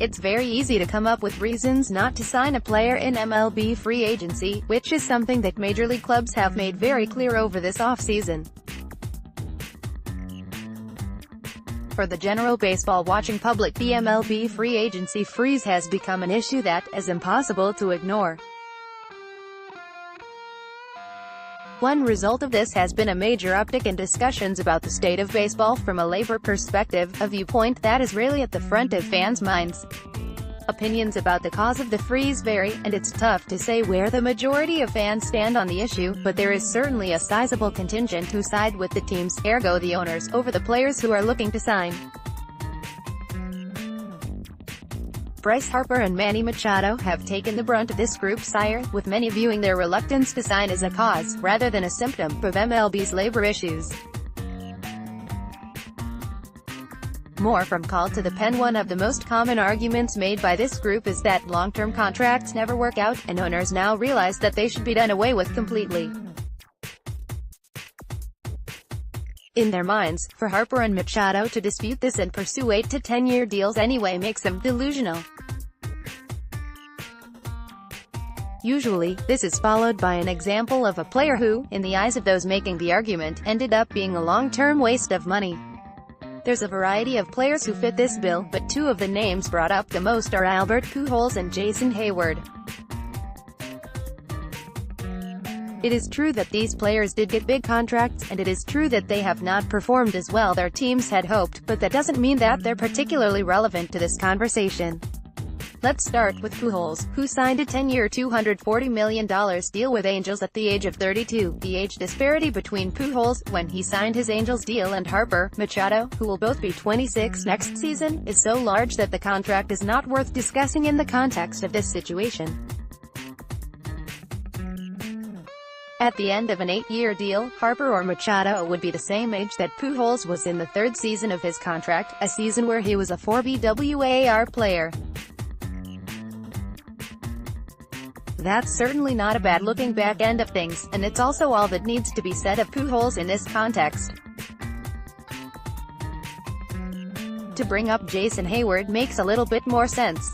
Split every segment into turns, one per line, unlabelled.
It's very easy to come up with reasons not to sign a player in MLB Free Agency, which is something that Major League clubs have made very clear over this offseason. For the general baseball-watching public, the MLB Free Agency freeze has become an issue that is impossible to ignore. One result of this has been a major uptick in discussions about the state of baseball from a labor perspective, a viewpoint that is really at the front of fans' minds. Opinions about the cause of the freeze vary, and it's tough to say where the majority of fans stand on the issue, but there is certainly a sizable contingent who side with the teams, ergo the owners, over the players who are looking to sign. Bryce Harper and Manny Machado have taken the brunt of this group's ire, with many viewing their reluctance to sign as a cause, rather than a symptom, of MLB's labor issues. More from Call to the Pen. One of the most common arguments made by this group is that long-term contracts never work out, and owners now realize that they should be done away with completely. In their minds, for Harper and Machado to dispute this and pursue 8 to 10-year deals anyway makes them delusional. Usually, this is followed by an example of a player who, in the eyes of those making the argument, ended up being a long-term waste of money. There's a variety of players who fit this bill, but two of the names brought up the most are Albert Pujols and Jason Heyward. It is true that these players did get big contracts, and it is true that they have not performed as well their teams had hoped, but that doesn't mean that they're particularly relevant to this conversation. Let's start with Pujols, who signed a 10-year $240 million deal with Angels at the age of 32. The age disparity between Pujols, when he signed his Angels deal, and Harper, Machado, who will both be 26 next season, is so large that the contract is not worth discussing in the context of this situation. At the end of an 8-year deal, Harper or Machado would be the same age that Pujols was in the third season of his contract, a season where he was a 4 WAR player. That's certainly not a bad-looking back end of things, and it's also all that needs to be said of Pujols in this context. To bring up Jason Heyward makes a little bit more sense.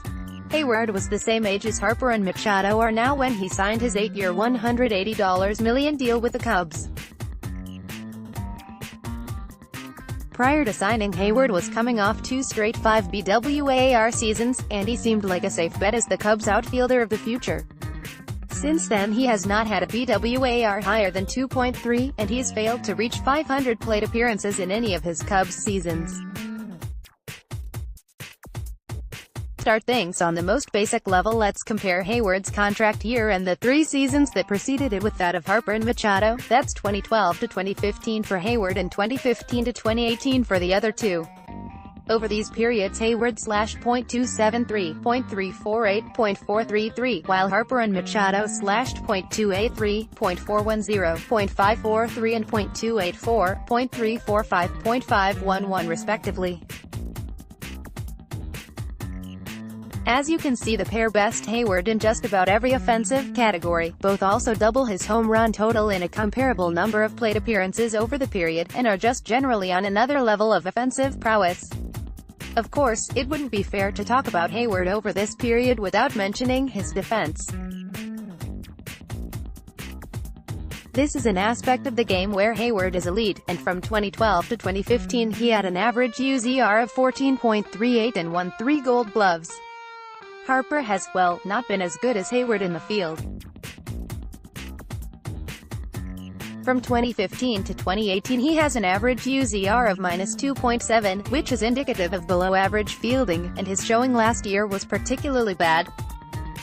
Heyward was the same age as Harper and Machado are now when he signed his 8-year $180 million deal with the Cubs. Prior to signing, Heyward was coming off 2 straight 5 WAR seasons, and he seemed like a safe bet as the Cubs' outfielder of the future. Since then he has not had a BWAR higher than 2.3, and he's failed to reach 500 plate appearances in any of his Cubs seasons. Start things on the most basic level, let's compare Heyward's contract year and the 3 seasons that preceded it with that of Harper and Machado. That's 2012 to 2015 for Heyward and 2015 to 2018 for the other two. Over these periods Heyward slashed .273, .348, .433, while Harper and Machado slashed .283, .410, .543 and .284, .345, .511 respectively. As you can see, the pair best Heyward in just about every offensive category. Both also double his home run total in a comparable number of plate appearances over the period, and are just generally on another level of offensive prowess. Of course, it wouldn't be fair to talk about Heyward over this period without mentioning his defense. This is an aspect of the game where Heyward is elite, and from 2012 to 2015 he had an average UZR of 14.38 and won 3 Gold Gloves. Harper has, well, not been as good as Heyward in the field. From 2015 to 2018 he has an average UZR of -2.7, which is indicative of below-average fielding, and his showing last year was particularly bad.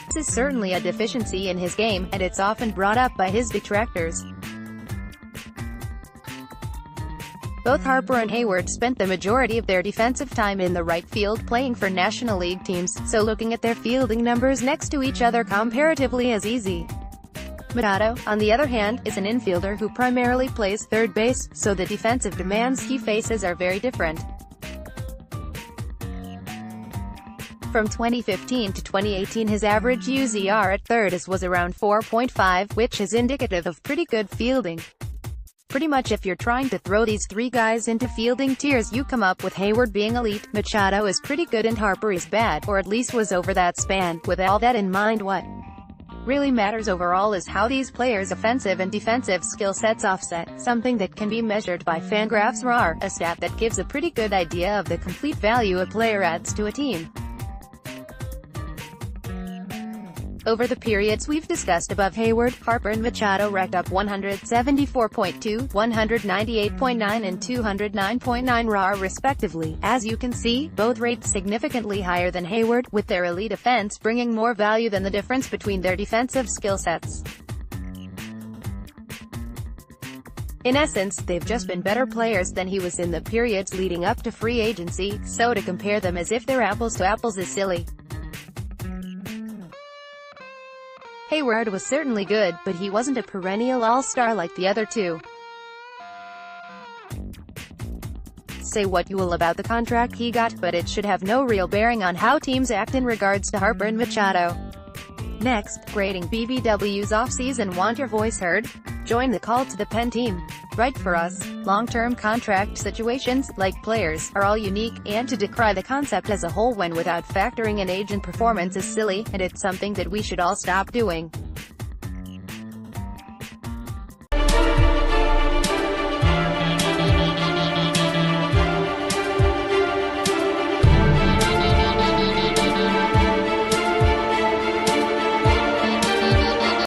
This is certainly a deficiency in his game, and it's often brought up by his detractors. Both Harper and Heyward spent the majority of their defensive time in the right field playing for National League teams, so looking at their fielding numbers next to each other comparatively is easy. Machado, on the other hand, is an infielder who primarily plays third base, so the defensive demands he faces are very different. From 2015 to 2018 his average UZR at third was around 4.5, which is indicative of pretty good fielding. Pretty much if you're trying to throw these three guys into fielding tiers, you come up with Heyward being elite, Machado is pretty good, and Harper is bad, or at least was over that span. With all that in mind, what really matters overall is how these players' offensive and defensive skill sets offset, something that can be measured by Fangraphs RAR, a stat that gives a pretty good idea of the complete value a player adds to a team. Over the periods we've discussed above, Heyward, Harper and Machado racked up 174.2, 198.9 and 209.9 RAR respectively. As you can see, both rates significantly higher than Heyward, with their elite offense bringing more value than the difference between their defensive skill sets. In essence, they've just been better players than he was in the periods leading up to free agency, so to compare them as if they're apples to apples is silly. Heyward was certainly good, but he wasn't a perennial all-star like the other two. Say what you will about the contract he got, but it should have no real bearing on how teams act in regards to Harper and Machado. Next, grading BBW's offseason. Want your voice heard? Join the call to the pen team. Write for us. Long-term contract situations, like players, are all unique, and to decry the concept as a whole when without factoring in age and performance is silly, and it's something that we should all stop doing.